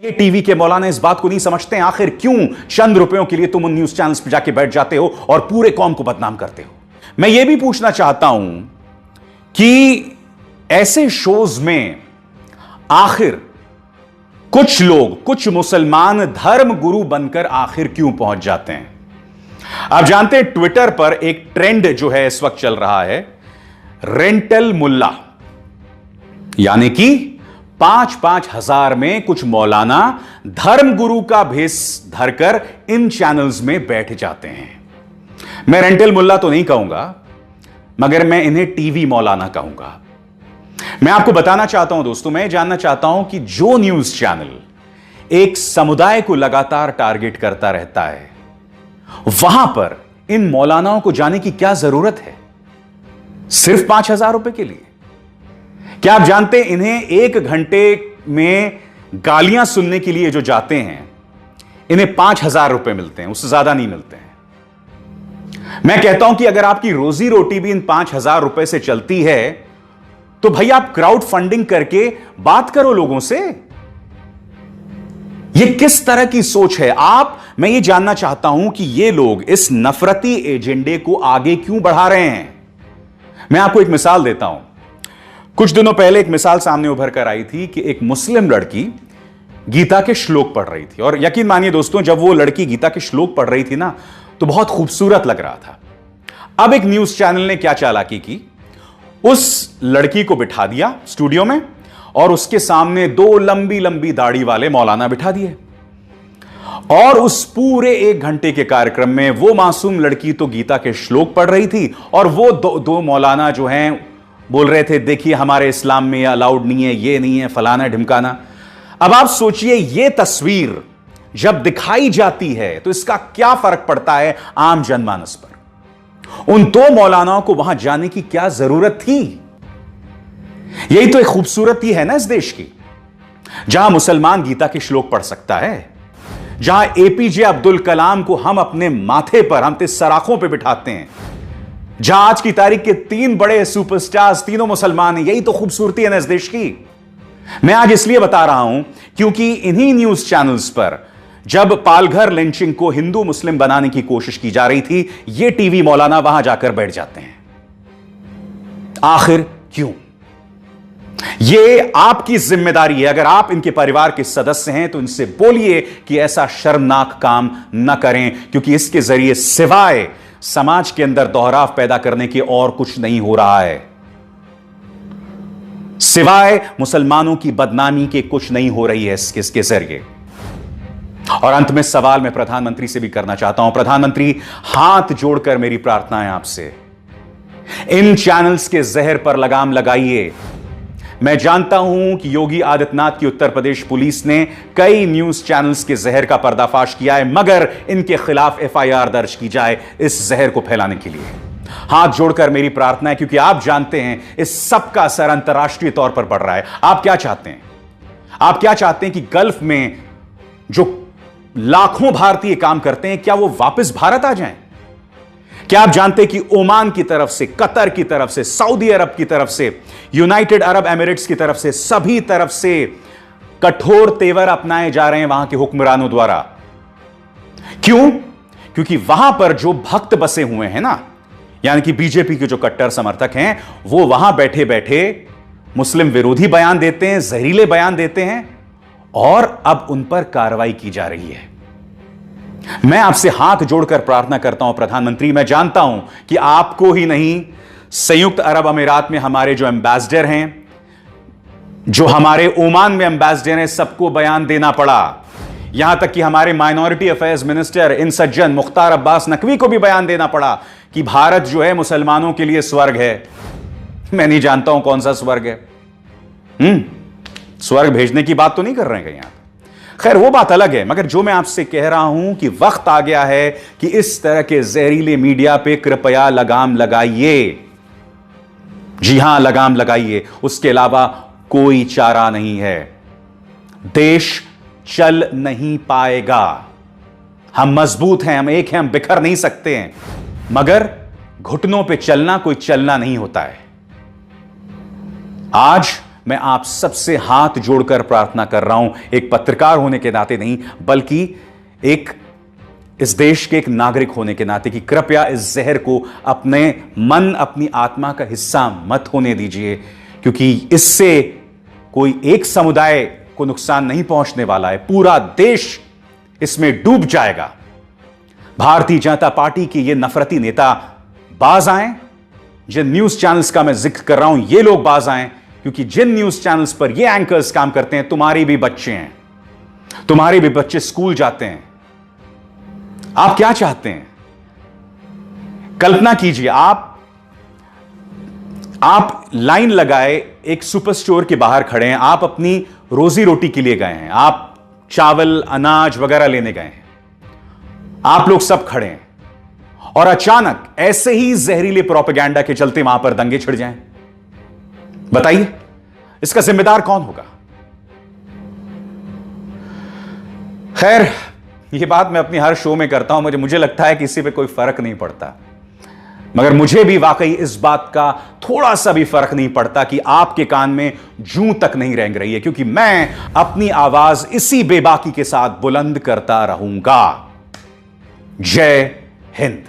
ये टीवी के मौलाना इस बात को नहीं समझते हैं आखिर क्यों चंद रुपयों के लिए तुम उन न्यूज चैनल्स पर जाके बैठ जाते हो और पूरे कौम को बदनाम करते हो। मैं ये भी पूछना चाहता हूं कि ऐसे शोज में आखिर कुछ लोग, कुछ मुसलमान धर्म गुरु बनकर आखिर क्यों पहुंच जाते हैं। आप जानते हैं ट्विटर पर एक ट्रेंड जो है इस वक्त चल रहा है, रेंटल मुल्ला, यानी कि 5-5 हजार में कुछ मौलाना धर्म गुरु का भेष धरकर इन चैनल्स में बैठ जाते हैं। मैं रेंटल मुल्ला तो नहीं कहूंगा, मगर मैं इन्हें टीवी मौलाना कहूंगा। मैं आपको बताना चाहता हूं दोस्तों, मैं जानना चाहता हूं कि जो न्यूज चैनल एक समुदाय को लगातार टारगेट करता रहता है, वहां पर इन मौलानाओं को जाने की क्या जरूरत है सिर्फ 5,000 रुपए के लिए। क्या आप जानते हैं इन्हें 1 घंटे में गालियां सुनने के लिए जो जाते हैं, इन्हें 5,000 रुपए मिलते हैं, उससे ज्यादा नहीं मिलते हैं। मैं कहता हूं कि अगर आपकी रोजी रोटी भी इन 5,000 रुपए से चलती है तो भाई आप क्राउड फंडिंग करके बात करो लोगों से। यह किस तरह की सोच है मैं ये जानना चाहता हूं कि ये लोग इस नफरती एजेंडे को आगे क्यों बढ़ा रहे हैं। मैं आपको एक मिसाल देता हूं। कुछ दिनों पहले एक मिसाल सामने उभर कर आई थी कि एक मुस्लिम लड़की गीता के श्लोक पढ़ रही थी, और यकीन मानिए दोस्तों, जब वो लड़की गीता के श्लोक पढ़ रही थी ना, तो बहुत खूबसूरत लग रहा था। अब एक न्यूज चैनल ने क्या चालाकी की, उस लड़की को बिठा दिया स्टूडियो में और उसके सामने 2 लंबी लंबी दाढ़ी वाले मौलाना बिठा दिए, और उस पूरे 1 घंटे के कार्यक्रम में वो मासूम लड़की तो गीता के श्लोक पढ़ रही थी और वो दो मौलाना जो हैं बोल रहे थे, देखिए हमारे इस्लाम में ये अलाउड नहीं है, ये नहीं है, फलाना ढिमकाना। अब आप सोचिए, ये तस्वीर जब दिखाई जाती है तो इसका क्या फर्क पड़ता है आम जनमानस पर। उन 2 मौलानाओं को वहां जाने की क्या जरूरत थी। यही तो एक खूबसूरती है ना इस देश की, जहां मुसलमान गीता के श्लोक पढ़ सकता है, जहां एपीजे अब्दुल कलाम को हम अपने माथे पर, हम अपने सराखों पर बिठाते हैं, जहां आज की तारीख के 3 बड़े सुपरस्टार्स तीनों मुसलमान हैं। यही तो खूबसूरती है ना इस देश की। मैं आज इसलिए बता रहा हूं क्योंकि इन्हीं न्यूज चैनल्स पर जब पालघर लिंचिंग को हिंदू मुस्लिम बनाने की कोशिश की जा रही थी, ये टीवी मौलाना वहां जाकर बैठ जाते हैं। आखिर क्यों? ये आपकी जिम्मेदारी है। अगर आप इनके परिवार के सदस्य हैं तो इनसे बोलिए कि ऐसा शर्मनाक काम न करें, क्योंकि इसके जरिए सिवाय समाज के अंदर दोहराव पैदा करने के और कुछ नहीं हो रहा है। सिवाय मुसलमानों की बदनामी के कुछ नहीं हो रही है इसके जरिए। और अंत में सवाल मैं प्रधानमंत्री से भी करना चाहता हूं। प्रधानमंत्री, हाथ जोड़कर मेरी प्रार्थना है आपसे, इन चैनल्स के जहर पर लगाम लगाइए। मैं जानता हूं कि योगी आदित्यनाथ की उत्तर प्रदेश पुलिस ने कई न्यूज चैनल्स के जहर का पर्दाफाश किया है, मगर इनके खिलाफ एफआईआर दर्ज की जाए इस जहर को फैलाने के लिए। हाथ जोड़कर मेरी प्रार्थना है, क्योंकि आप जानते हैं इस सब का असर अंतर्राष्ट्रीय तौर पर पड़ रहा है। आप क्या चाहते हैं? आप क्या चाहते हैं कि गल्फ में जो लाखों भारतीय काम करते हैं, क्या वो वापस भारत आ जाएं? क्या आप जानते हैं कि ओमान की तरफ से, कतर की तरफ से, सऊदी अरब की तरफ से, यूनाइटेड अरब एमिरेट्स की तरफ से, सभी तरफ से कठोर तेवर अपनाए जा रहे हैं वहां के हुक्मरानों द्वारा। क्यों? क्योंकि वहां पर जो भक्त बसे हुए हैं ना, यानी कि बीजेपी के जो कट्टर समर्थक हैं, वो वहां बैठे बैठे मुस्लिम विरोधी बयान देते हैं, जहरीले बयान देते हैं, और अब उन पर कार्रवाई की जा रही है। मैं आपसे हाथ जोड़कर प्रार्थना करता हूं प्रधानमंत्री, मैं जानता हूं कि आपको ही नहीं, संयुक्त अरब अमीरात में हमारे जो एम्बेसडर हैं, जो हमारे ओमान में एम्बेसडर हैं, सबको बयान देना पड़ा। यहां तक कि हमारे माइनॉरिटी अफेयर्स मिनिस्टर इन सज्जन मुख्तार अब्बास नकवी को भी बयान देना पड़ा कि भारत जो है मुसलमानों के लिए स्वर्ग है। मैं नहीं जानता हूं कौन सा स्वर्ग है। स्वर्ग भेजने की बात तो नहीं कर रहे हैं यहां। खैर, वो बात अलग है, मगर जो मैं आपसे कह रहा हूं कि वक्त आ गया है कि इस तरह के जहरीले मीडिया पे कृपया लगाम लगाइए। जी हां, लगाम लगाइए। उसके अलावा कोई चारा नहीं है। देश चल नहीं पाएगा। हम मजबूत हैं, हम एक हैं, हम बिखर नहीं सकते हैं, मगर घुटनों पे चलना कोई चलना नहीं होता है। आज मैं आप सबसे हाथ जोड़कर प्रार्थना कर रहा हूं, एक पत्रकार होने के नाते नहीं, बल्कि एक इस देश के एक नागरिक होने के नाते, कि कृपया इस जहर को अपने मन, अपनी आत्मा का हिस्सा मत होने दीजिए, क्योंकि इससे कोई एक समुदाय को नुकसान नहीं पहुंचने वाला है, पूरा देश इसमें डूब जाएगा। भारतीय जनता पार्टी के ये नफरती नेता बाज आएं, जिन न्यूज चैनल्स का मैं जिक्र कर रहा हूं ये लोग बाज आएं, क्योंकि जिन न्यूज चैनल्स पर ये एंकर्स काम करते हैं, तुम्हारे भी बच्चे हैं, तुम्हारे भी बच्चे स्कूल जाते हैं। आप क्या चाहते हैं? कल्पना कीजिए, आप लाइन लगाए एक सुपर स्टोर के बाहर खड़े हैं, आप अपनी रोजी रोटी के लिए गए हैं, आप चावल अनाज वगैरह लेने गए हैं, आप लोग सब खड़े हैं, और अचानक ऐसे ही जहरीले प्रोपेगेंडा के चलते वहां पर दंगे छिड़ जाएं। बताइए, इसका जिम्मेदार कौन होगा? खैर, यह बात मैं अपनी हर शो में करता हूं, मुझे लगता है कि इसी पे कोई फर्क नहीं पड़ता, मगर मुझे भी वाकई इस बात का थोड़ा सा भी फर्क नहीं पड़ता कि आपके कान में जूं तक नहीं रेंग रही है, क्योंकि मैं अपनी आवाज इसी बेबाकी के साथ बुलंद करता रहूंगा। जय हिंद।